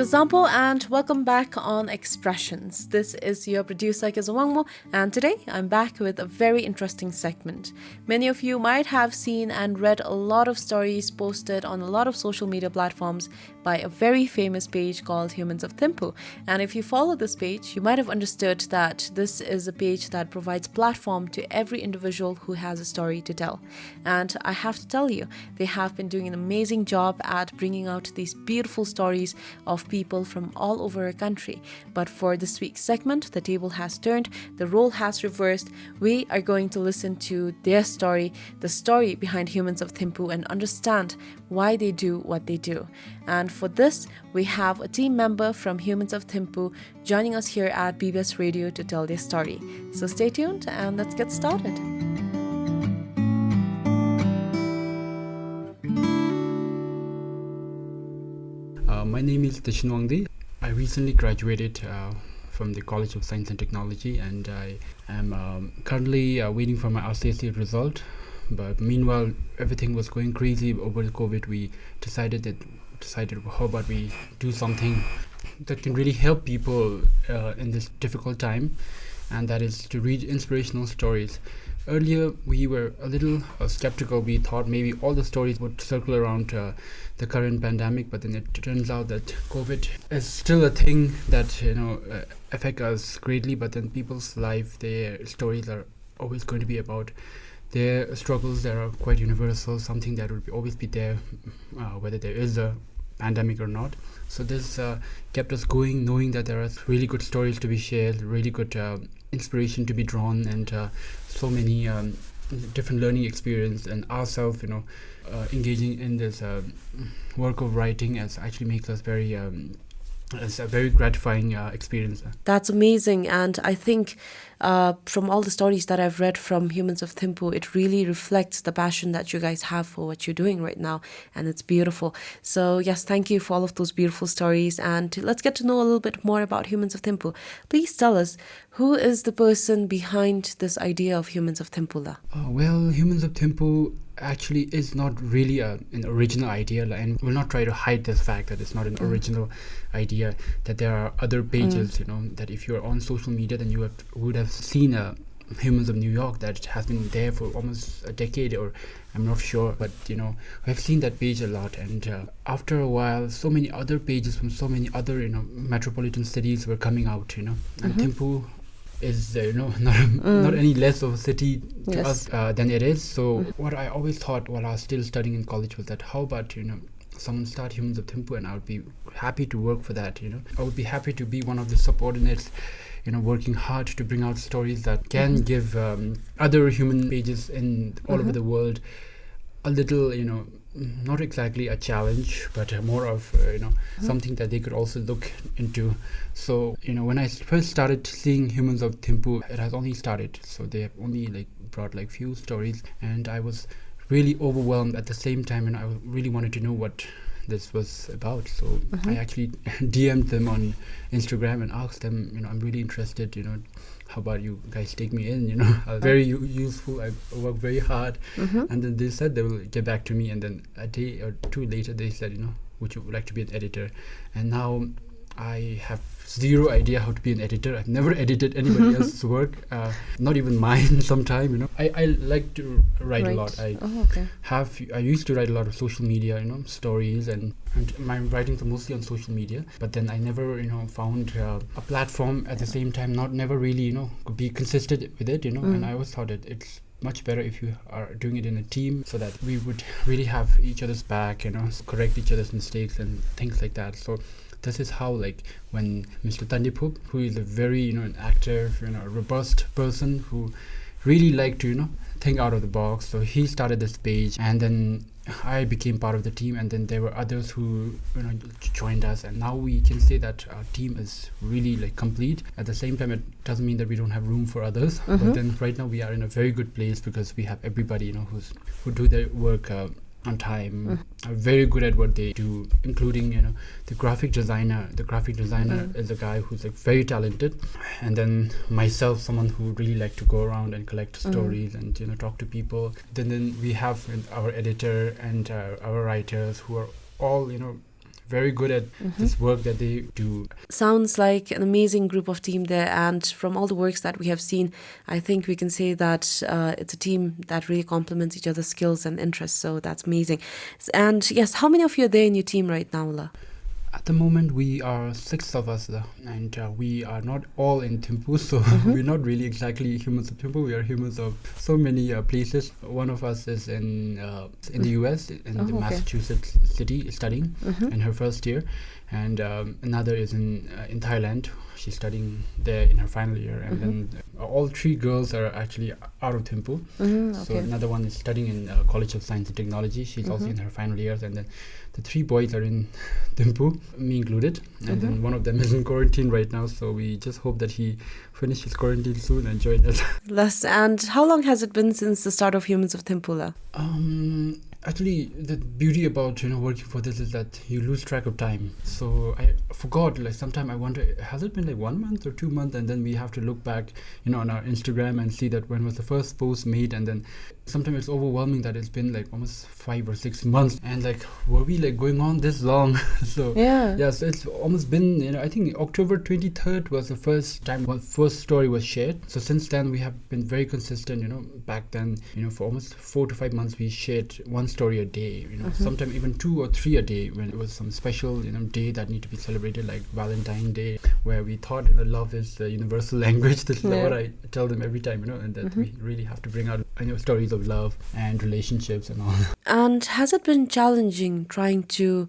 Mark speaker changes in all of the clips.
Speaker 1: Kazampo, and welcome back on Expressions. This is your producer Kizawangmo, and today I'm back with a very interesting segment. Many of you might have seen and read a lot of stories posted on a lot of social media platforms by a very famous page called Humans of Thimphu. And if you follow this page, you might have understood that this is a page that provides platform to every individual who has a story to tell. And I have to tell you, they have been doing an amazing job at bringing out these beautiful stories of people from all over our country. But for this week's segment, the table has turned, the role has reversed. We are going to listen to their story, the story behind Humans of Thimphu, and understand why they do what they do. And for this, we have a team member from Humans of Thimphu joining us here at BBS Radio to tell their story. So stay tuned and let's get started.
Speaker 2: My name is Tishan Wangdi. I recently graduated from the College of Science and Technology, and I am currently waiting for my RCSE result. But meanwhile, everything was going crazy over the COVID. We decided how about we do something that can really help people in this difficult time, and that is to read inspirational stories. Earlier, we were a little skeptical. We thought maybe all the stories would circle around the current pandemic, but then it turns out that COVID is still a thing that affect us greatly. But then people's life, their stories are always going to be about their struggles that are quite universal, something that will always be there, whether there is a pandemic or not. So this kept us going, knowing that there are really good stories to be shared, really good inspiration to be drawn, and so many different learning experience, and ourselves engaging in this work of writing as actually makes us very it's a very gratifying experience.
Speaker 1: That's amazing, and I think from all the stories that I've read from Humans of Thimphu, it really reflects the passion that you guys have for what you're doing right now, and it's beautiful. So yes, thank you for all of those beautiful stories, and let's get to know a little bit more about Humans of Thimphu. Please tell us, who is the person behind this idea of Humans of Thimphu?
Speaker 2: Well, Humans of Thimphu actually is not really an original idea, and we'll not try to hide this fact that it's not an original idea, that there are other pages, that if you're on social media, then you would have seen Humans of New York that has been there for almost a decade, or I'm not sure, but I've seen that page a lot. And after a while, so many other pages from so many other metropolitan cities were coming out, and Thimphu is not any less of a city to us than it is. So what I always thought while I was still studying in college was that how about someone start Humans of Thimphu, and I would be happy to work for that. I would be happy to be one of the subordinates, working hard to bring out stories that can give other human pages in all over the world a little not exactly a challenge, but more of something that they could also look into. So when I first started seeing Humans of Thimphu, it has only started, so they have only brought few stories, and I was really overwhelmed at the same time, and I really wanted to know what this was about. So I actually DM'd them on Instagram and asked them, I'm really interested, how about you guys take me in, very useful, I work very hard. And then they said they will get back to me, and then a day or two later they said, would you like to be an editor? And now I have zero idea how to be an editor. I've never edited anybody else's work, not even mine sometime. I like to write a lot. I used to write a lot of social media, stories, and my writings are mostly on social media, but then I never found a platform at the same time, never really could be consistent with it, and I always thought that it's much better if you are doing it in a team, so that we would really have each other's back, correct each other's mistakes and things like that. So this is how, when Mr. Tandipuk, who is a very an active, robust person who really liked to think out of the box, so he started this page, and then I became part of the team, and then there were others who joined us, and now we can say that our team is really complete. At the same time, it doesn't mean that we don't have room for others, but then right now we are in a very good place because we have everybody who do their work on time, are very good at what they do, including the graphic designer. The graphic designer is a guy who's very talented, and then myself, someone who really like to go around and collect stories and talk to people. Then we have our editor and our writers who are all very good at this work that they do.
Speaker 1: Sounds like an amazing group of team there, and from all the works that we have seen, I think we can say that it's a team that really complements each other's skills and interests, so that's amazing. And yes, how many of you are there in your team right now, La?
Speaker 2: At the moment, we are 6 of us, and we are not all in Thimphu, so we're not really exactly humans of Thimphu. We are humans of so many places. One of us is in the US, in the Massachusetts city, studying in her first year, and another is in Thailand. She's studying there in her final year, and then all 3 girls are actually out of Thimphu. So another one is studying in College of Science and Technology. She's also in her final years, and then the 3 boys are in Thimphu, me included, and then one of them is in quarantine right now. So we just hope that he finishes quarantine soon and join us.
Speaker 1: Les, and how long has it been since the start of Humans of Thimphu, La?
Speaker 2: Actually, the beauty about working for this is that you lose track of time. So I forgot. Like sometimes I wonder, has it been like 1 month or 2 months? And then we have to look back, on our Instagram and see that when was the first post made. And then sometimes it's overwhelming that it's been like almost 5 or 6 months. And like, were we like going on this long? So so it's almost been. I think October 23rd was the first time my first story was shared. So since then we have been very consistent. Back then, for almost 4 to 5 months we shared one story a day, sometimes even 2 or 3 a day when it was some special, day that need to be celebrated, like Valentine's Day, where we thought, love is the universal language. This is what I tell them every time, and that we really have to bring out, stories of love and relationships and all.
Speaker 1: And has it been challenging trying to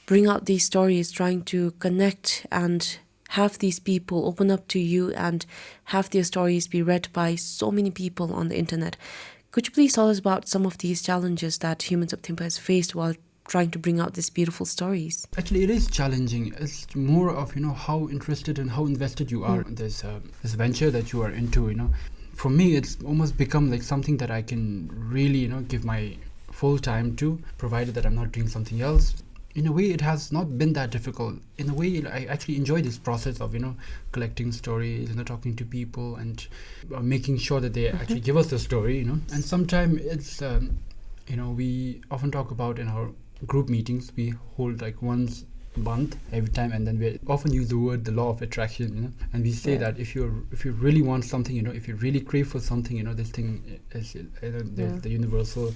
Speaker 1: bring out these stories, trying to connect and have these people open up to you and have their stories be read by so many people on the internet? Could you please tell us about some of these challenges that Humans of Thimphu has faced while trying to bring out these beautiful stories?
Speaker 2: Actually, it is challenging. It's more of, how interested and how invested you are in this venture that you are into, For me, it's almost become like something that I can really, give my full time to, provided that I'm not doing something else. In a way, it has not been that difficult. In a way, I actually enjoy this process of, collecting stories, talking to people and making sure that they actually give us the story, And sometimes it's, we often talk about in our group meetings, we hold like once a month every time, and then we often use the word the law of attraction, and we say that if you really want something, if you really crave for something, this thing is, there's the universal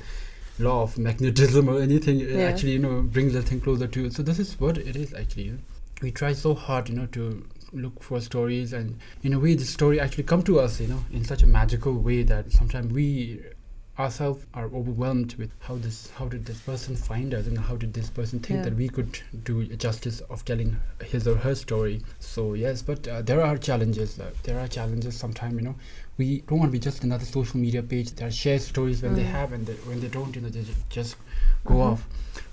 Speaker 2: law of magnetism or anything, it actually brings the thing closer to you. So this is what it is actually. We try so hard to look for stories, and in a way the story actually come to us in such a magical way that sometimes we ourselves are overwhelmed with how did this person find us, and how did this person think that we could do justice of telling his or her story. So yes, but there are challenges. Sometimes we don't want to be just another social media page that shares stories when they have, and when they don't, they just go off.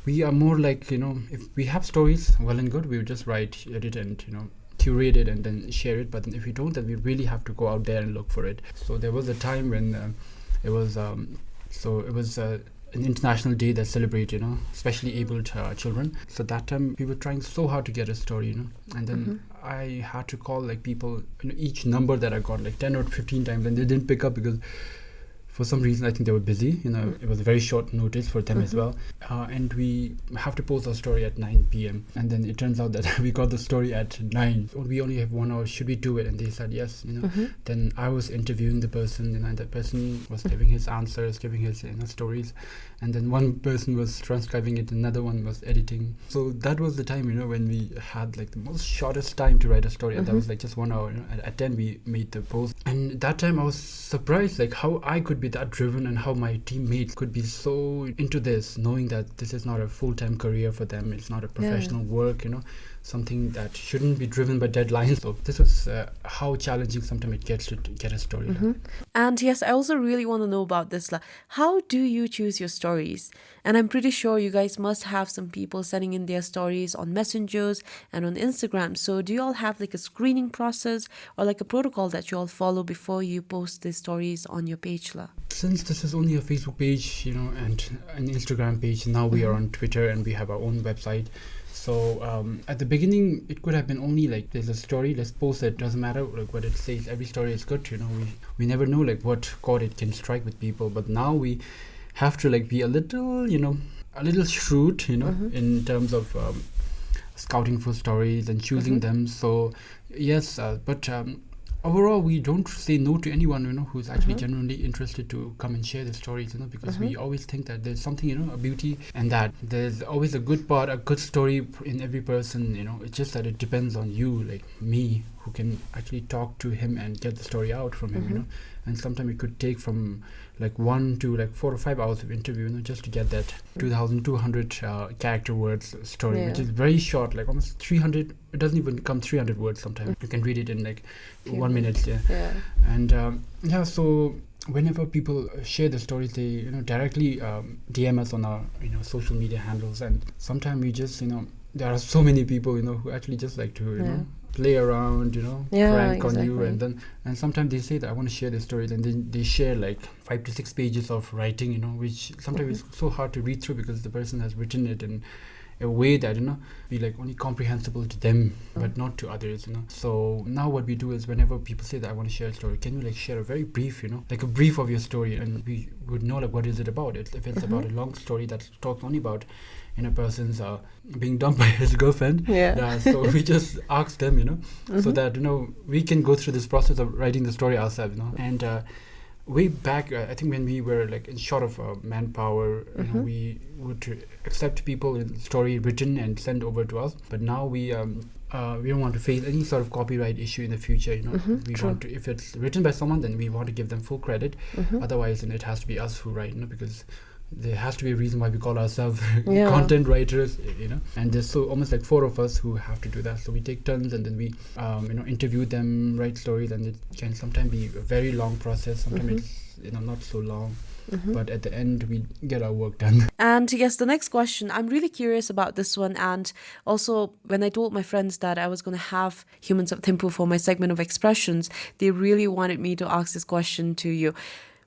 Speaker 2: We are more like, if we have stories, well and good, we would just write, edit, and curate it and then share it. But then if we don't, then we really have to go out there and look for it. So there was a time when it was an international day that celebrated, especially abled children. So that time we were trying so hard to get a story, and then I had to call like people, each number that I got like 10 or 15 times, and they didn't pick up because for some reason I think they were busy. It was a very short notice for them as well, and we have to post our story at 9 p.m. and then it turns out that we got the story at 9. We only have 1 hour, should we do it? And they said yes. Then I was interviewing the person, and the person was giving his answers, giving his stories, and then one person was transcribing it, another one was editing. So that was the time when we had like the most shortest time to write a story, and that was like just 1 hour. At 10 we made the post, and that time I was surprised like how I could be that driven and how my teammates could be so into this, knowing that this is not a full-time career for them, it's not a professional work, something that shouldn't be driven by deadlines. So this was how challenging sometimes it gets to get a story done.
Speaker 1: And yes, I also really want to know about this. How do you choose your stories? And I'm pretty sure you guys must have some people sending in their stories on messengers and on Instagram. So do you all have like a screening process or like a protocol that you all follow before you post the stories on your page?
Speaker 2: Since this is only a Facebook page, and an Instagram page, now we are on Twitter and we have our own website. So at the beginning, it could have been only like, there's a story, let's post it. Doesn't matter like what it says. Every story is good. We never know like what chord it can strike with people. But now we have to like be a little shrewd, in terms of scouting for stories and choosing them. So yes, but overall we don't say no to anyone, who's actually genuinely interested to come and share the stories, because we always think that there's something, a beauty, and that there's always a good part, a good story in every person. It's just that it depends on you, like me, who can actually talk to him and get the story out from him. And sometimes it could take from like 1 to like 4 or 5 hours of interview, just to get that 2,200 character words story, which is very short, like almost 300. It doesn't even come 300 words. Sometimes you can read it in like 1 minute. And so whenever people share the stories, they directly DM us on our social media handles, and sometimes we just there are so many people who actually just like to play around, prank on you, and sometimes they say that I want to share the stories, and then they share like 5 to 6 pages of writing, which sometimes is so hard to read through because the person has written it in a way that be like only comprehensible to them, but not to others. So now what we do is, whenever people say that I want to share a story, can you like share a very brief, like a brief of your story, and we would know like what is it about. If it's about a long story that talks only about a person's being dumped by his girlfriend, so we just ask them, so that we can go through this process of writing the story ourselves, and way back, I think when we were like in short of manpower, we would accept people in story written and send over to us. But now we don't want to face any sort of copyright issue in the future. We want to, if it's written by someone, then we want to give them full credit. Otherwise, then it has to be us who write, because there has to be a reason why we call ourselves content writers, and there's so almost like 4 of us who have to do that. So we take turns, and then we interview them, write stories, and it can sometimes be a very long process. Sometimes it's not so long, but at the end we get our work done.
Speaker 1: And yes, the next question, I'm really curious about this one. And also, when I told my friends that I was going to have Humans of Thimphu for my segment of expressions, they really wanted me to ask this question to you.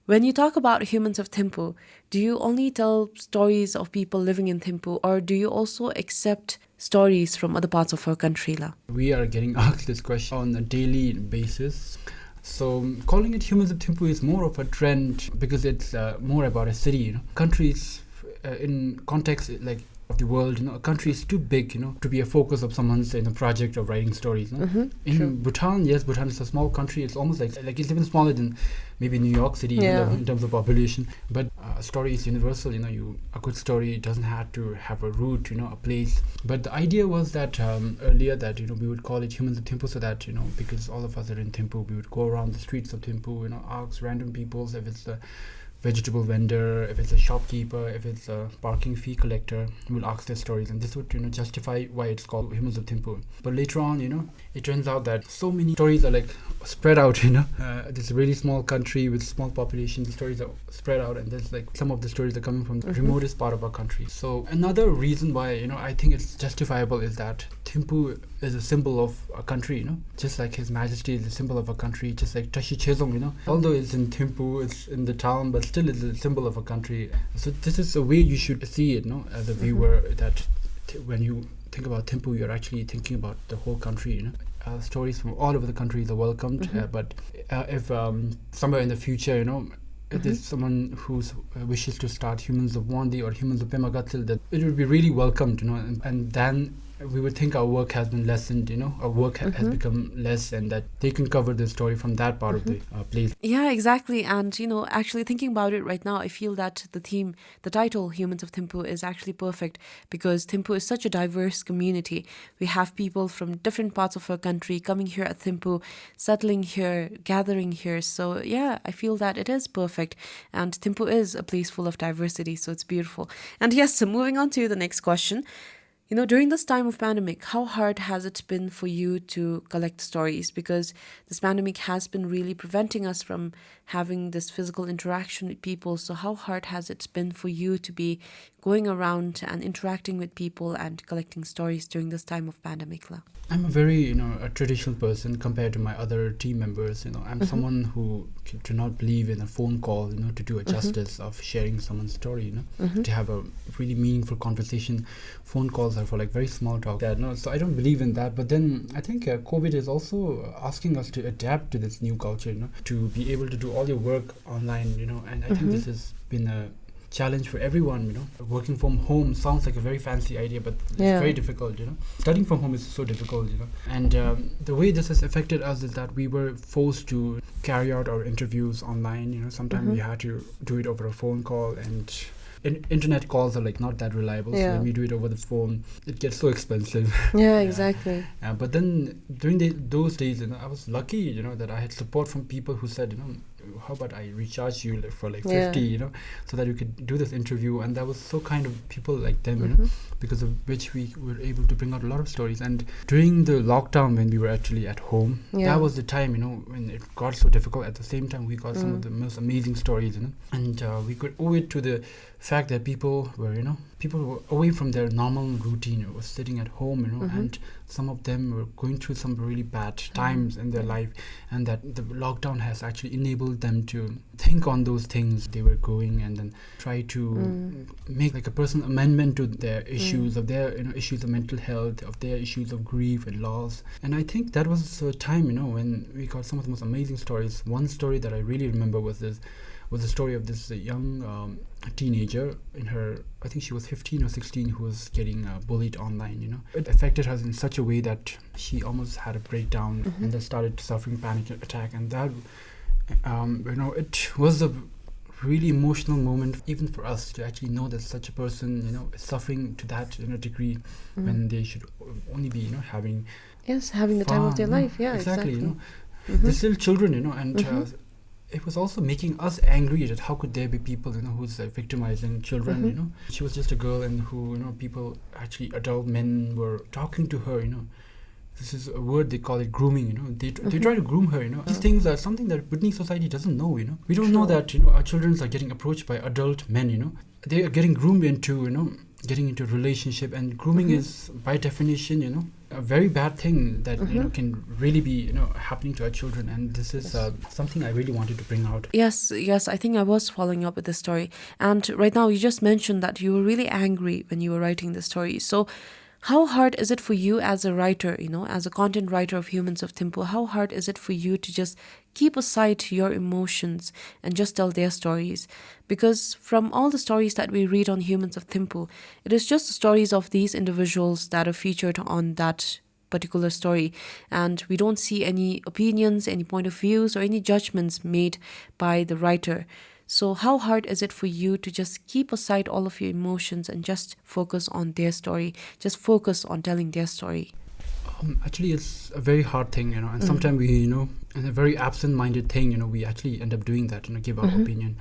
Speaker 1: When you talk about Humans of Thimphu, do you only tell stories of people living in Thimphu, or do you also accept stories from other parts of our country, La?
Speaker 2: We are getting asked this question on a daily basis. So calling it Humans of Thimphu is more of a trend, because it's more about a city. Countries in context like of the world, a country is too big, to be a focus of someone's project of writing stories. In Bhutan, yes, Bhutan is a small country. It's almost like it's even smaller than maybe New York City in terms of population. But a story is universal. A good story doesn't have to have a root, a place. But the idea was that earlier that we would call it Humans of Thimphu, so that because all of us are in Thimphu, we would go around the streets of Thimphu, ask random people if it's a vegetable vendor, if it's a shopkeeper, if it's a parking fee collector, we'll ask their stories, and this would justify why it's called Humans of Thimphu. But later on, it turns out that so many stories are like spread out. This really small country with small population, the stories are spread out, and there's like some of the stories are coming from the remotest part of our country. So another reason why I think it's justifiable is that Thimphu is a symbol of a country, just like His Majesty is a symbol of a country, just like Tashi Chezong, although it's in Thimphu, it's in the town, but still is a symbol of a country. So this is the way you should see it, as a viewer, that when you think about Thimphu, you're actually thinking about the whole country. Stories from all over the country are welcomed, but if somewhere in the future, if there's someone who wishes to start Humans of Wandi or Humans of Pemagatil, that it would be really welcomed, and then we would think our work has been lessened, our work has become less, and that they can cover the story from that part of the place.
Speaker 1: Yeah, exactly. And, actually thinking about it right now, I feel that the title Humans of Thimphu is actually perfect, because Thimphu is such a diverse community. We have people from different parts of our country coming here at Thimphu, settling here, gathering here. So yeah, I feel that it is perfect. And Thimphu is a place full of diversity, so it's beautiful. And yes, so moving on to the next question. During this time of pandemic, how hard has it been for you to collect stories? Because this pandemic has been really preventing us from having this physical interaction with people. So how hard has it been for you to be going around and interacting with people and collecting stories during this time of pandemic, La?
Speaker 2: I'm a very, a traditional person compared to my other team members. I'm someone who do not believe in a phone call, to do a justice of sharing someone's story, to have a really meaningful conversation. Phone calls are for like very small talk. So I don't believe in that. But then I think COVID is also asking us to adapt to this new culture, to be able to do all your work online, and I think this has been a challenge for everyone, working from home sounds like a very fancy idea, but it's
Speaker 1: Yeah.
Speaker 2: very difficult, studying from home is so difficult, and the way this has affected us is that we were forced to carry out our interviews online. Sometimes we had to do it over a phone call, and internet calls are like not that reliable. So
Speaker 1: Yeah.
Speaker 2: when we do it over the phone, it gets so expensive.
Speaker 1: Yeah, exactly.
Speaker 2: But then during those days, I was lucky, that I had support from people who said, how about I recharge you for like 50,
Speaker 1: Yeah.
Speaker 2: so that you could do this interview. And that was so kind of people like them, because of which we were able to bring out a lot of stories. And during the lockdown, when we were actually at home,
Speaker 1: Yeah.
Speaker 2: that was the time, when it got so difficult. At the same time, we got some of the most amazing stories, and we could owe it to the fact that people were away from their normal routine, was sitting at home, and some of them were going through some really bad times in their life, and that the lockdown has actually enabled them to think on those things they were going, and then try to make like a personal amendment to their issues of their issues of mental health, of their issues of grief and loss. And I think that was a time when we got some of the most amazing stories. One story that I really remember was the story of this young teenager in her, I think she was 15 or 16, who was getting bullied online. It affected her in such a way that she almost had a breakdown and then started suffering panic attack. And that it was a really emotional moment even for us to actually know that such a person is suffering to that degree, when they should only be having
Speaker 1: Having the time of their
Speaker 2: fun.
Speaker 1: life. Yeah, exactly.
Speaker 2: They're still children, and it was also making us angry that how could there be people who's victimizing children. She was just a girl, and who people, actually adult men, were talking to her. This is a word, they call it grooming. They try to groom her. These things are something that Britney society doesn't know. We don't know that our children are getting approached by adult men. They are getting groomed into getting into a relationship, and grooming is by definition a very bad thing that can really be happening to our children. And this is something I really wanted to bring out.
Speaker 1: Yes, I think I was following up with the story. And right now, you just mentioned that you were really angry when you were writing the story. So how hard is it for you as a writer, as a content writer of Humans of Thimphu, how hard is it for you to just keep aside your emotions and just tell their stories? Because from all the stories that we read on Humans of Thimphu, it is just the stories of these individuals that are featured on that particular story, and we don't see any opinions, any point of views, or any judgments made by the writer. So how hard is it for you to just keep aside all of your emotions and just focus on their story, just focus on telling their story?
Speaker 2: Actually, it's a very hard thing, and sometimes we, in a very absent-minded thing, we actually end up doing that, give our opinion.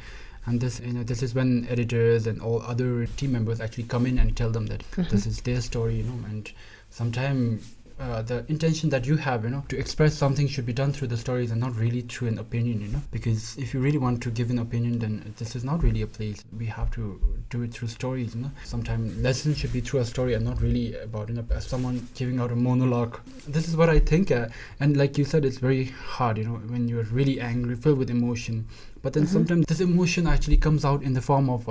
Speaker 2: And this, this is when editors and all other team members actually come in and tell them that this is their story, and sometimes the intention that you have, to express something should be done through the stories and not really through an opinion, because if you really want to give an opinion, then this is not really a place. We have to do it through stories, Sometimes lessons should be through a story and not really about, someone giving out a monologue. This is what I think, and like you said, it's very hard, when you're really angry, filled with emotion. But then sometimes this emotion actually comes out in the form of,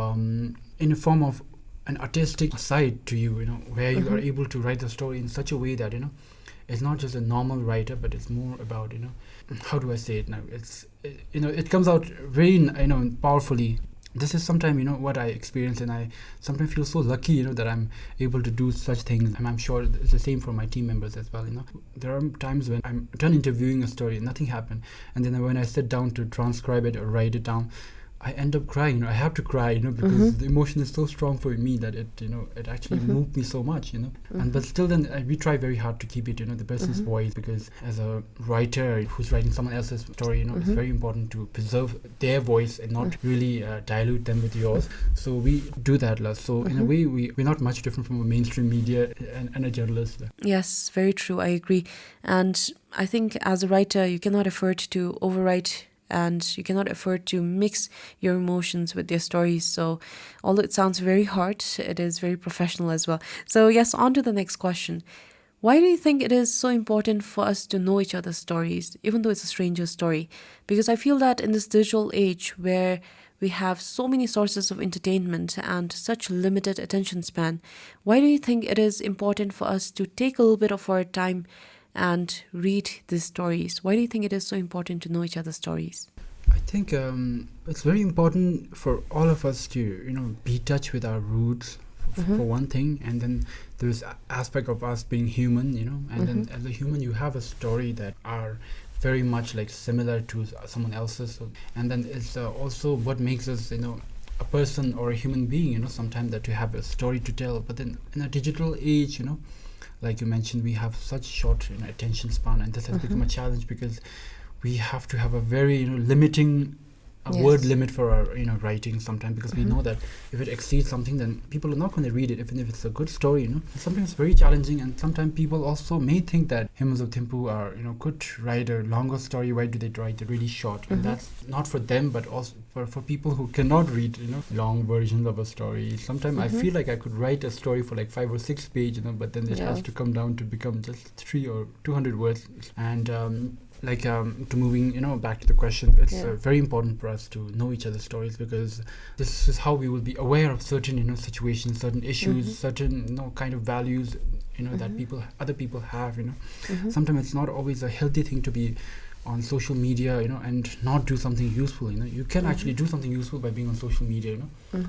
Speaker 2: an artistic side to you, where you are able to write the story in such a way that, it's not just a normal writer, but it's more about, how do I say it now? It comes out very, powerfully. This is sometimes, what I experience, and I sometimes feel so lucky, that I'm able to do such things. And I'm sure it's the same for my team members as well, There are times when I'm done interviewing a story and nothing happened. And then when I sit down to transcribe it or write it down, I end up crying. I have to cry, because the emotion is so strong for me that it, it actually moved me so much, And but still, then we try very hard to keep it, the person's voice, because as a writer who's writing someone else's story, it's very important to preserve their voice and not really dilute them with yours. So we do that. So in a way, we're not much different from a mainstream media and a journalist.
Speaker 1: Yes, very true. I agree. And I think as a writer, you cannot afford to overwrite, and you cannot afford to mix your emotions with their stories. So although it sounds very hard, it is very professional as well. So yes, on to the next question. Why do you think it is so important for us to know each other's stories, even though it's a stranger's story? Because I feel that in this digital age where we have so many sources of entertainment and such limited attention span, why do you think it is important for us to take a little bit of our time and read these stories? Why do you think it is so important to know each other's stories?
Speaker 2: I think it's very important for all of us to be in touch with our roots for one thing, and then there's aspect of us being human, and then as a human you have a story that are very much like similar to someone else's, and then it's also what makes us a person or a human being, sometimes that you have a story to tell. But then in a digital age, like you mentioned, we have such short attention span, and this has become a challenge because we have to have a very limiting word limit for our writing sometimes, because we know that if it exceeds something, then people are not going to read it, even if it's a good story. Sometimes it's very challenging, and sometimes people also may think that Humans of Thimphu are could write a longer story. Why do they write it really short? And that's not for them, but also for people who cannot read long versions of a story. Sometimes I feel like I could write a story for like 5 or 6 pages, but then it has to come down to become just 3 or 200 words. And to moving back to the question, it's very important for us to know each other's stories, because this is how we will be aware of certain situations, certain issues, certain kind of values that other people have. Sometimes it's not always a healthy thing to be on social media and not do something useful. You can actually do something useful by being on social media.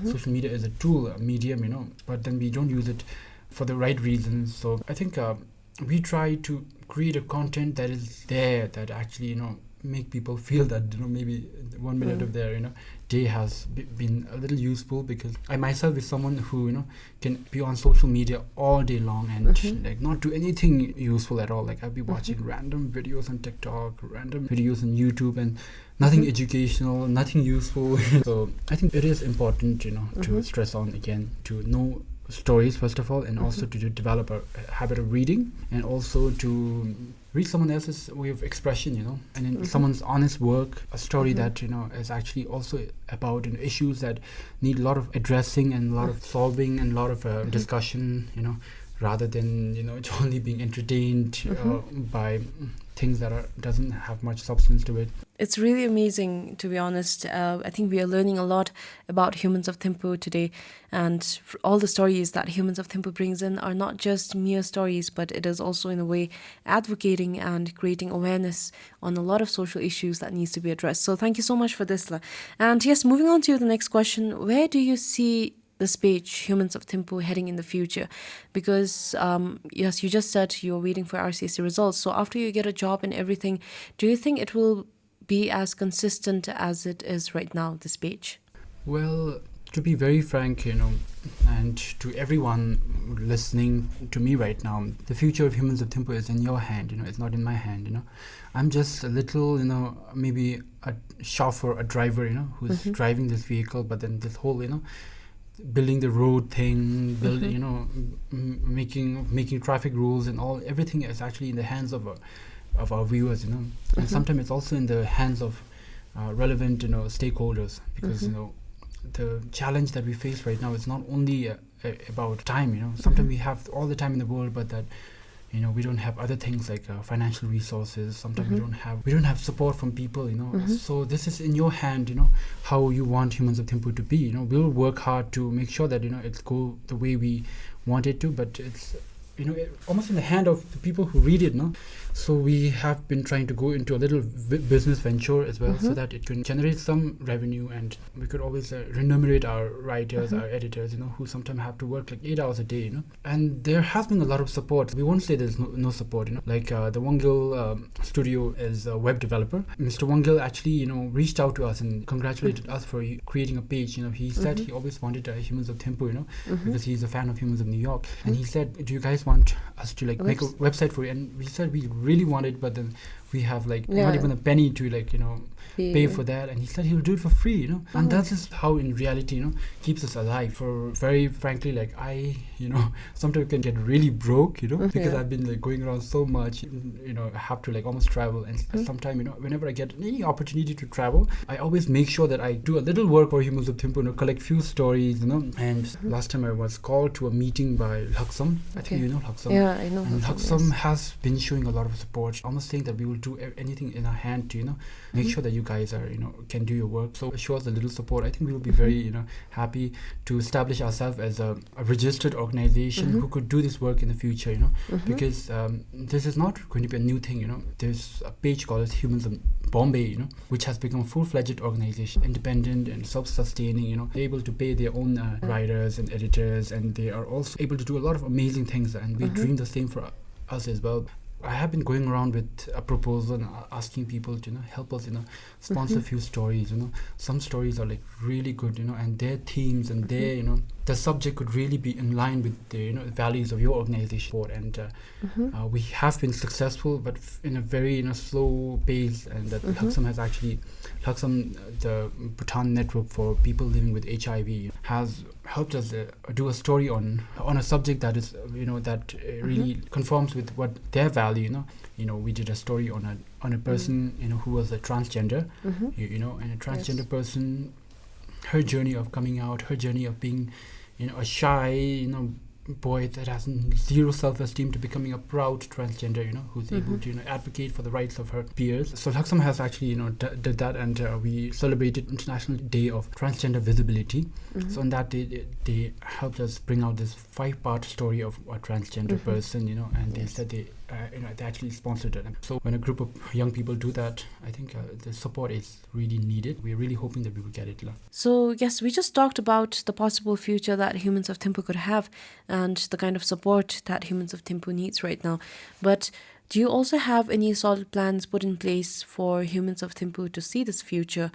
Speaker 2: Social media is a tool, a medium, but then we don't use it for the right reasons. So I think we try to create a content that is there, that actually make people feel that maybe 1 minute of their day has been a little useful. Because I myself is someone who can be on social media all day long and like not do anything useful at all. Like I'll be watching random videos on TikTok, random videos on YouTube, and nothing educational, nothing useful. So I think it is important to stress on again, to know stories first of all, and also to develop a habit of reading, and also to read someone else's way of expression, and in someone's honest work, a story that is actually also about issues that need a lot of addressing and a lot of solving and a lot of discussion, rather than it's only being entertained by things that doesn't have much substance to it.
Speaker 1: It's really amazing, to be honest. I think we are learning a lot about Humans of Thimphu today, and all the stories that Humans of Thimphu brings in are not just mere stories, but it is also in a way advocating and creating awareness on a lot of social issues that needs to be addressed. So thank you so much for this, La. And yes, moving on to the next question, where do you see this page, Humans of Thimphu, heading in the future? Because yes, you just said you're waiting for RCSC results. So after you get a job and everything, do you think it will be as consistent as it is right now, this page?
Speaker 2: Well, to be very frank, and to everyone listening to me right now, the future of Humans of Thimphu is in your hand. It's not in my hand. I'm just a little, maybe a chauffeur, a driver, who's driving this vehicle. But then this whole, building the road thing, making traffic rules and everything is actually in the hands of our viewers, and sometimes it's also in the hands of relevant stakeholders, because the challenge that we face right now is not only about time. Sometimes we have all the time in the world, but that we don't have other things like financial resources. Sometimes we don't have support from people. So this is in your hand. How you want Humans of Thimphu to be. We'll work hard to make sure that it's go the way we want it to, but it's almost in the hand of the people who read it. So we have been trying to go into a little business venture as well, so that it can generate some revenue, and we could always remunerate our writers, our editors, who sometimes have to work like 8 hours a day. And there has been a lot of support. We won't say there's no support. Like the Wangil studio is a web developer. Mr. Wangil actually reached out to us and congratulated us for creating a page. He said he always wanted Humans of Thimphu, because he's a fan of Humans of New York, and he said, do you guys want us to make a website for you? And we said we really want it, but then we have not even a penny to pay for that. And he said he'll do it for free, and that is how in reality keeps us alive. For very frankly, I sometimes can get really broke, because I've been going around so much, I have to almost travel, and sometimes whenever I get any opportunity to travel, I always make sure that I do a little work for Humans of Thimphu, collect few stories, and last time I was called to a meeting by Laksam. I think you know Laksam.
Speaker 1: Yeah, I know.
Speaker 2: And Laksam has been showing a lot of support, almost saying that we will do anything in our hand to, you know, make sure that you guys are, you know, can do your work. So show us a little support. I think we will be very, you know, happy to establish ourselves as a registered organization who could do this work in the future, you know, because this is not going to be a new thing, you know. There's a page called as Humans of Bombay, you know, which has become a full-fledged organization, independent and self-sustaining, you know, able to pay their own writers and editors, and they are also able to do a lot of amazing things, and we dream the same for us as well. I have been going around with a proposal and asking people to, you know, help us, you know, sponsor a few stories, you know. Some stories are like really good, you know, and their themes and their, you know, the subject could really be in line with the, you know, values of your organization. And we have been successful, but in a very, you know, slow pace. And that Laksam has actually, the Bhutan network for people living with HIV, has helped us do a story on a subject that is, you know, that really conforms with what their value. You know, we did a story on a person, you know, who was a transgender, you know, and a transgender person, her journey of coming out, her journey of being, you know, a shy, you know, boy that has zero self-esteem to becoming a proud transgender, you know, who's able to, you know, advocate for the rights of her peers. So Laksam has actually, you know, did that, and we celebrated International Day of Transgender Visibility. So on that day, they helped us bring out this 5-part story of a transgender person, you know, and they said they actually sponsored it. So when a group of young people do that, I think the support is really needed. We're really hoping that we will get it.
Speaker 1: So yes, we just talked about the possible future that Humans of Thimphu could have and the kind of support that Humans of Thimphu needs right now. But do you also have any solid plans put in place for Humans of Thimphu to see this future?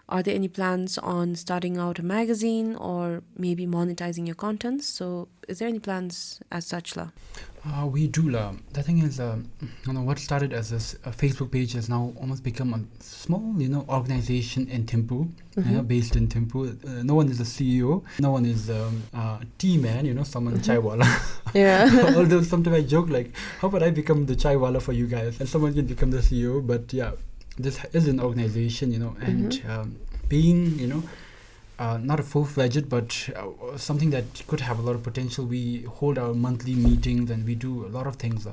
Speaker 1: Are there any plans on starting out a magazine or maybe monetizing your content? So is there any plans as such, La?
Speaker 2: We do, La. The thing is, you know, what started as a Facebook page has now almost become a small, you know, organization in Thimphu, you know, based in Thimphu. No one is a CEO. No one is a tea man, you know, someone chai wala.
Speaker 1: Yeah.
Speaker 2: Although sometimes I joke like, how about I become the chai wala for you guys and someone can become the CEO? But yeah, this is an organization, you know, and being, you know, not a full-fledged, but something that could have a lot of potential. We hold our monthly meetings and we do a lot of things.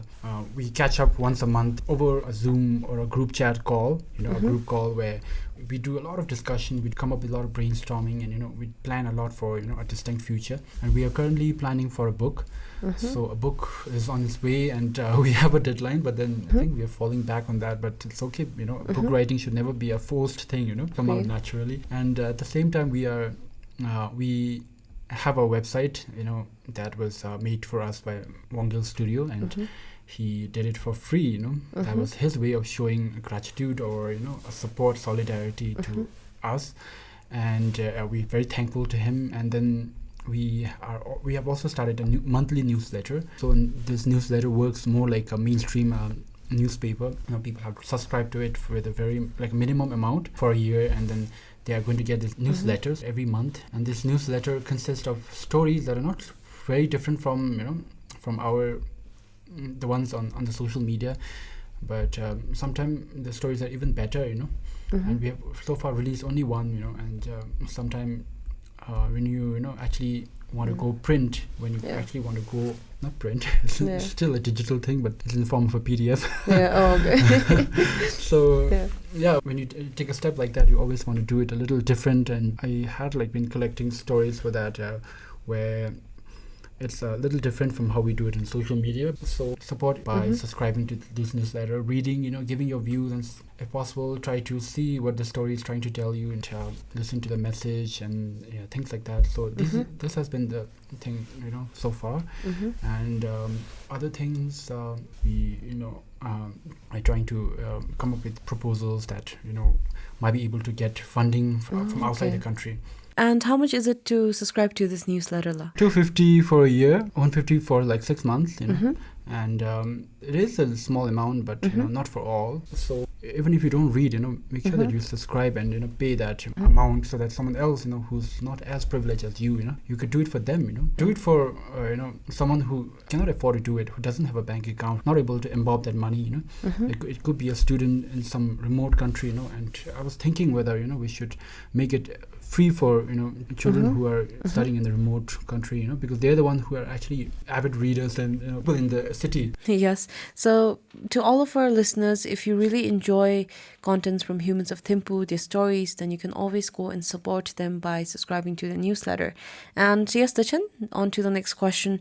Speaker 2: We catch up once a month over a Zoom or a group chat call, you know, a group call where we do a lot of discussion. We'd come up with a lot of brainstorming, and, you know, we plan a lot for, you know, a distinct future. And we are currently planning for a book. So a book is on its way, and we have a deadline, but then I think we are falling back on that. But it's okay, you know, book writing should never be a forced thing, you know, come out naturally. And at the same time, we have a website, you know, that was made for us by Wongil Studio, and he did it for free, you know. That was his way of showing gratitude or, you know, a support, solidarity to us, and we're very thankful to him. And then we have also started a monthly newsletter. So this newsletter works more like a mainstream newspaper. You know, people have to subscribe to it with a very minimum amount for a year, and then they are going to get these newsletters every month. And this newsletter consists of stories that are not very different from, you know, from the ones on the social media, but sometimes the stories are even better, you know. And we have so far released only one, you know, and sometime when you know, actually want to go print, when you actually want to go not print, it's still a digital thing, but it's in the form of a PDF.
Speaker 1: Okay.
Speaker 2: So when you take a step like that, you always want to do it a little different. And I had been collecting stories for that, where it's a little different from how we do it in social media. So support by subscribing to this newsletter, reading, you know, giving your views, and if possible, try to see what the story is trying to tell you, and listen to the message, and things like that. So this has been the thing, you know, so far. And other things, we, you know, are trying to come up with proposals that, you know, might be able to get funding from outside the country.
Speaker 1: And how much is it to subscribe to this newsletter, La?
Speaker 2: $250 for a year, $150 for 6 months, you know. And it is a small amount, but you know, not for all. So even if you don't read, you know, make sure that you subscribe and, you know, pay that amount, so that someone else, you know, who's not as privileged as you, you know, you could do it for them, you know. Do it for you know, someone who cannot afford to do it, who doesn't have a bank account, not able to imbibe that money, you know. It could be a student in some remote country, you know. And I was thinking whether, you know, we should make it free for children who are studying in the remote country, because they're the ones who are actually avid readers and people in the city.
Speaker 1: Yes. So, to all of our listeners, if you really enjoy contents from Humans of Thimphu, their stories, then you can always go and support them by subscribing to the newsletter. And yes, Dachan, on to the next question.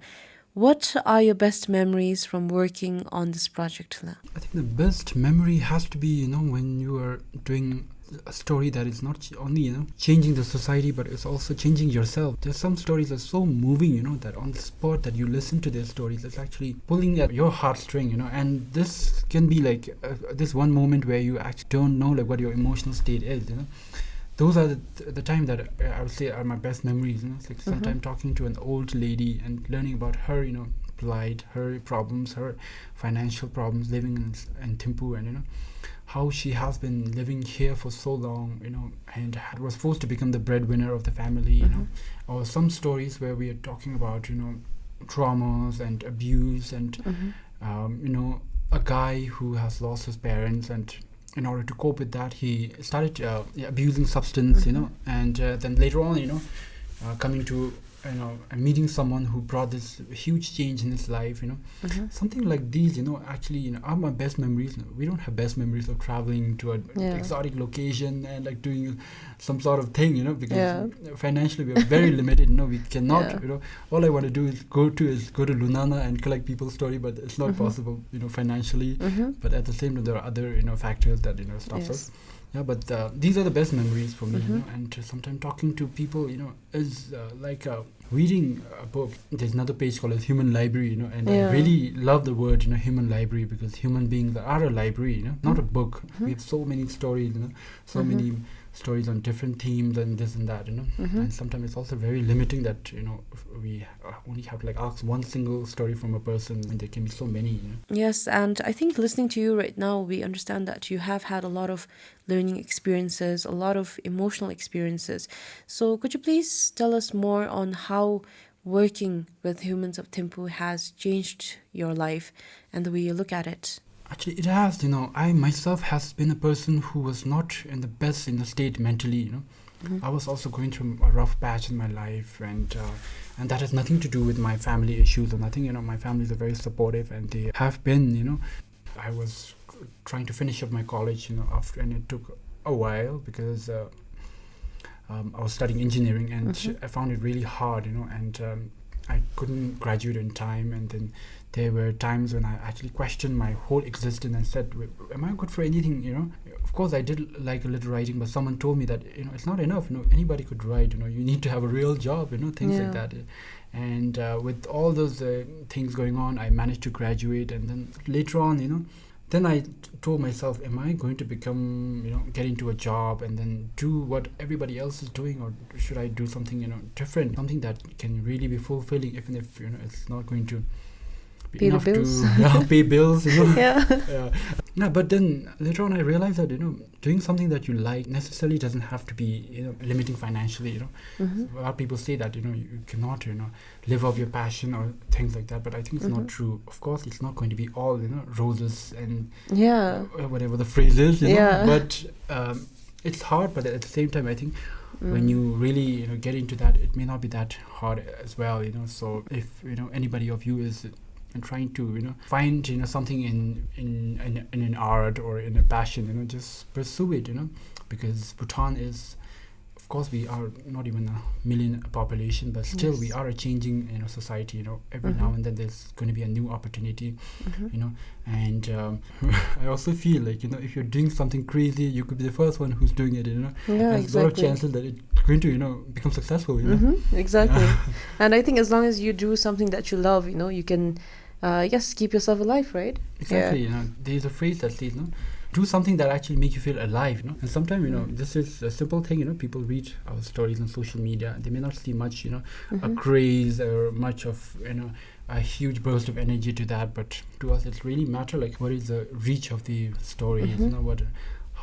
Speaker 1: What are your best memories from working on this project?
Speaker 2: I think the best memory has to be, when you are doing a story that is not only, changing the society, but it's also changing yourself. There's some stories that are so moving, that on the spot that you listen to their stories, it's actually pulling at your heartstring, and this can be like this one moment where you actually don't know like what your emotional state is, Those are the time that I would say are my best memories. It's like sometime talking to an old lady and learning about her, plight, her problems, her financial problems, living in Thimphu, and how she has been living here for so long, and was forced to become the breadwinner of the family, or some stories where we are talking about, traumas and abuse and, a guy who has lost his parents, and in order to cope with that, he started abusing substance, and then later on, coming to, meeting someone who brought this huge change in his life, something like these, actually, are my best memories. We don't have best memories of traveling to an exotic location and like doing some sort of thing, because financially we are very limited. We cannot, all I want to do is go to Lunana and collect people's story, but it's not possible, financially. But at the same time, there are other, factors that stops us. Yeah, but these are the best memories for me, and sometimes talking to people, is like reading a book. There's another page called as Human Library, and I really love the word, human library, because human beings are a library, not a book. We have so many stories, so many stories on different themes and this and that, and sometimes it's also very limiting that, we only have to like ask one single story from a person, and there can be so many,
Speaker 1: Yes, and I think listening to you right now, we understand that you have had a lot of learning experiences, a lot of emotional experiences. So could you please tell us more on how working with Humans of Thimphu has changed your life and the way you look at it?
Speaker 2: Actually, it has, I myself has been a person who was not in the best in the state mentally, I was also going through a rough patch in my life, and that has nothing to do with my family issues or nothing, my families are very supportive, and they have been, I was trying to finish up my college, after, and it took a while because I was studying engineering, and I found it really hard, and I couldn't graduate in time, and then there were times when I actually questioned my whole existence and said, am I good for anything, Of course, I did like a little writing, but someone told me that, it's not enough, anybody could write, you need to have a real job, things like that. And with all those things going on, I managed to graduate, and then later on, then I told myself, am I going to become, get into a job and then do what everybody else is doing, or should I do something, different, something that can really be fulfilling, even if, it's not going to be
Speaker 1: Pay the
Speaker 2: enough
Speaker 1: bills.
Speaker 2: to pay bills,
Speaker 1: Yeah.
Speaker 2: Yeah, but then later on I realized that, doing something that you like necessarily doesn't have to be, limiting financially, A lot of people say that, you cannot, live off your passion or things like that, but I think it's not true. Of course, it's not going to be all, roses and whatever the phrase is, but it's hard, but at the same time, I think when you really, get into that, it may not be that hard as well, So if, anybody of you is and trying to find something in an art or in a passion, just pursue it, because Bhutan is, of course, we are not even a million population, but still we are a changing society, every now and then there's going to be a new opportunity, and I also feel like if you're doing something crazy, you could be the first one who's doing it, there's a lot of chances that it's going to become successful,
Speaker 1: Exactly. And I think as long as you do something that you love, you can keep yourself alive, right?
Speaker 2: Exactly. There's a phrase that says, do something that actually make you feel alive, And sometimes, this is a simple thing, people read our stories on social media. They may not see much, a craze or much of, a huge burst of energy to that. But to us, it's really matter, like, what is the reach of the stories,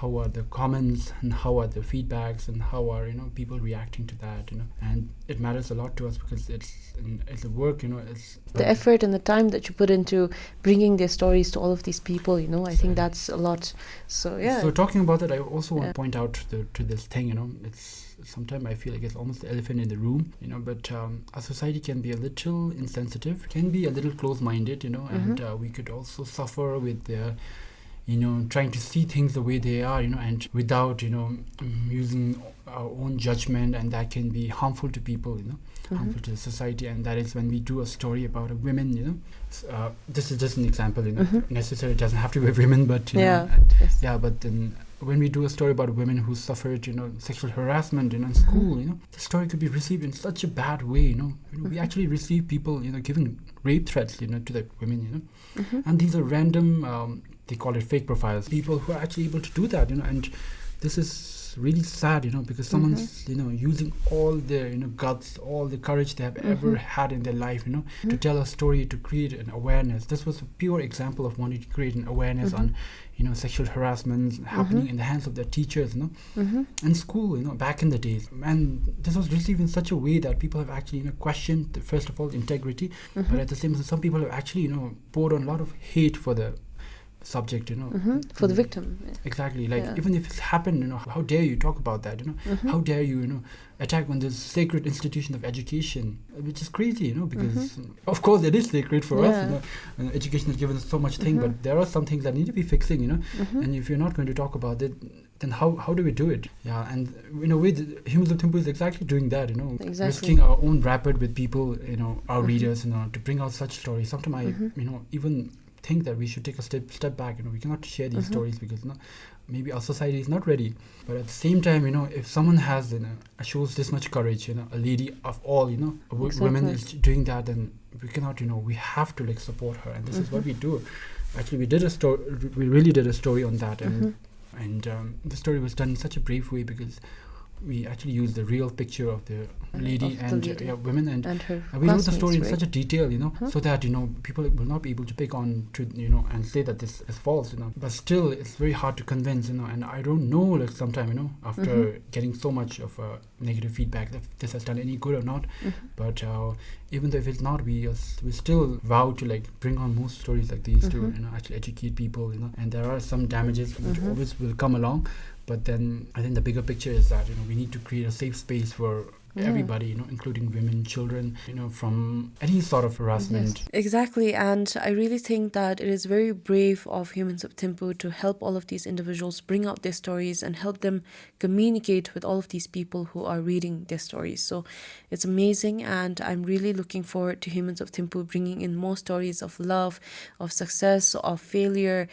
Speaker 2: how are the comments and how are the feedbacks and how are people reacting to that, and it matters a lot to us because it's a work, it's
Speaker 1: the effort and the time that you put into bringing their stories to all of these people, I think that's a lot. So
Speaker 2: talking about that, I also want to point out to this thing, it's sometimes I feel like it's almost the elephant in the room, but our society can be a little insensitive, can be a little close-minded, and we could also suffer with the trying to see things the way they are, and without, using our own judgment, and that can be harmful to people, harmful to the society. And that is when we do a story about a women, this is just an example, necessarily it doesn't have to be women, but, but then when we do a story about women who suffered, sexual harassment, in school, the story could be received in such a bad way, we actually receive people, giving rape threats, to the women, and these are random, they call it fake profiles, people who are actually able to do that, and this is really sad, because someone's, using all their, guts, all the courage they have ever had in their life, to tell a story, to create an awareness. This was a pure example of wanting to create an awareness on, sexual harassment happening in the hands of their teachers, and school, back in the days. And this was received in such a way that people have actually, questioned, first of all, integrity, but at the same time, some people have actually, poured on a lot of hate for the subject,
Speaker 1: for the victim.
Speaker 2: Exactly. Even if it's happened, how dare you talk about that, how dare you, attack on this sacred institution of education, which is crazy, because of course it is sacred for us, education has given us so much thing, but there are some things that need to be fixing, and if you're not going to talk about it, then how do we do it? Yeah, and in a way, Humans of Thimphu is exactly doing that, risking our own rapport with people, our readers, to bring out such stories. Sometimes I, even think that we should take a step back. We cannot share these stories because maybe our society is not ready. But at the same time, if someone has shows this much courage, a lady of all, women is doing that, then we cannot, we have to support her, and this is what we do. Actually, we really did a story on that, and the story was done in such a brave way because we actually used the real picture of the lady and women, and
Speaker 1: her
Speaker 2: we wrote the story in
Speaker 1: right?
Speaker 2: such a detail, so that people will not be able to pick on to and say that this is false, but still it's very hard to convince, and I don't know sometime after getting so much of negative feedback that this has done any good or not, but even though if it's not, we still vow to bring on more stories like these to actually educate people, and there are some damages which always will come along. But then I think the bigger picture is that we need to create a safe space for everybody, including women, children, from any sort of harassment.
Speaker 1: Yes, exactly. And I really think that it is very brave of Humans of Thimphu to help all of these individuals bring out their stories and help them communicate with all of these people who are reading their stories. So it's amazing, and I'm really looking forward to Humans of Thimphu bringing in more stories of love, of success, of failure,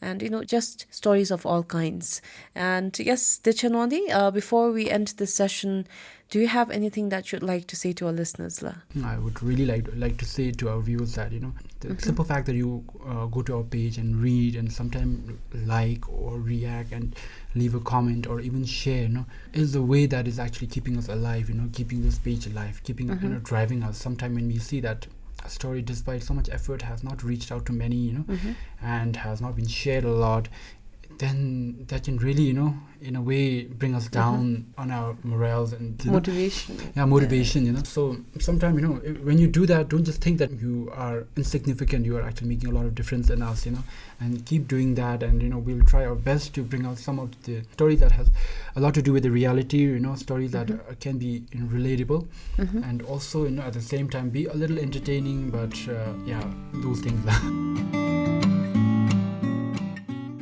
Speaker 1: and just stories of all kinds. And yes, Dichanwandi, before we end this session, do you have anything that you'd like to say to our listeners, La?
Speaker 2: I would really like to say to our viewers that the simple fact that you go to our page and read and sometimes like or react and leave a comment or even share, is the way that is actually keeping us alive, keeping this page alive, keeping driving us. Sometimes when we see that a story, despite so much effort, has not reached out to many, and has not been shared a lot, then that can really, in a way, bring us down on our morals and
Speaker 1: motivation.
Speaker 2: Motivation. So sometimes, when you do that, don't just think that you are insignificant. You are actually making a lot of difference in us, and keep doing that. And we'll try our best to bring out some of the stories that has a lot to do with the reality. Stories that can be relatable, and also at the same time be a little entertaining. But those things.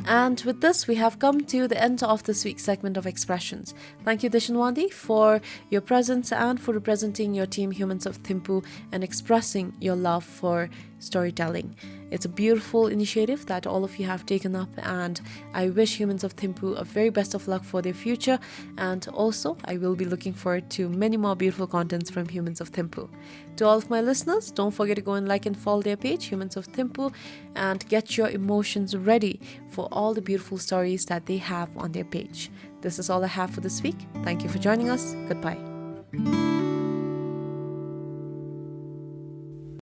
Speaker 1: And with this, we have come to the end of this week's segment of Expressions. Thank you, Dichanwandi, for your presence and for representing your team, Humans of Thimphu, and expressing your love for storytelling. It's a beautiful initiative that all of you have taken up, and I wish Humans of Thimphu a very best of luck for their future. And also, I will be looking forward to many more beautiful contents from Humans of Thimphu. To all of my listeners, don't forget to go and like and follow their page, Humans of Thimphu, and get your emotions ready for all the beautiful stories that they have on their page. This is all I have for this week. Thank you for joining us. Goodbye.